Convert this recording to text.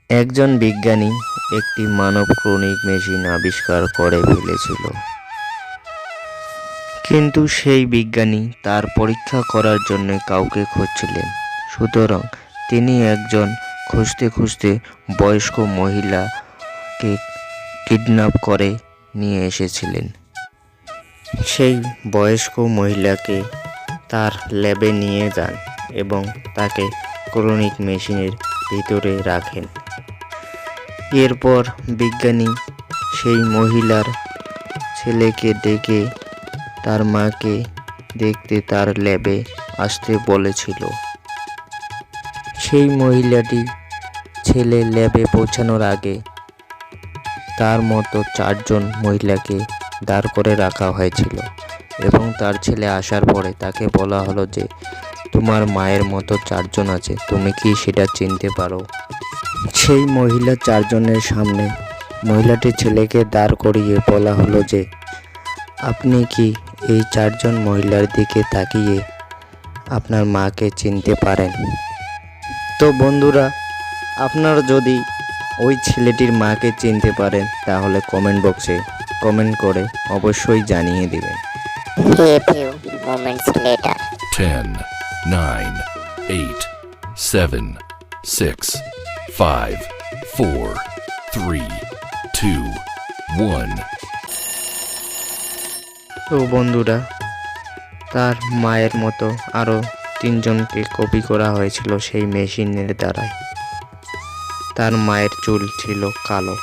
একজন বিজ্ঞানী একটি মানব ক্লোনিং মেশিন আবিষ্কার করে ফেলেছিল, কিন্তু সেই বিজ্ঞানী তার পরীক্ষা করার জন্য কাউকে খুঁজছিলেন। সুতরাং তিনি একজন খুঁজতে খুঁজতে বয়স্ক মহিলাকে কিডন্যাপ করে নিয়ে এসেছিলেন। সেই বয়স্ক মহিলাকে তার ল্যাবে নিয়ে যান এবং তাকে ক্লোনিং মেশিনের ভিতরে রাখেন। এরপর বিজ্ঞানী সেই মহিলার ছেলেকে ডেকে তার মাকে দেখতে তার ল্যাবে আসতে বলেছিল। সেই মহিলাটি ছেলে ল্যাবে পৌঁছানোর আগে তার মতো 4 জন মহিলাকে দাঁড় করে রাখা হয়েছিল এবং তার ছেলে আসার পরে তাকে বলা হলো যে তোমার মায়ের মতো 4 জন আছে, তুমি কি সেটা চিনতে পারো? সেই মহিলা 4 জনের সামনে মহিলাটির ছেলেকে দাঁড় করিয়ে বলা হলো যে আপনি কি এই 4 জন মহিলার দিকে তাকিয়ে আপনার মাকে চিনতে পারেন? তো বন্ধুরা, আপনারা যদি ওই ছেলেটির মাকে চিনতে পারেন তাহলে কমেন্ট বক্সে কমেন্ট করে অবশ্যই জানিয়ে দিবেন। A few moments later. 10, 9, 8, 7, 6, 5, 4, 3, 2, 1. তো বন্ধুরা, তার মায়ের মতো আরও 3 জনকে কপি করা হয়েছিল সেই মেশিনের দ্বারাই। তার মায়ের চুল ছিল কালো।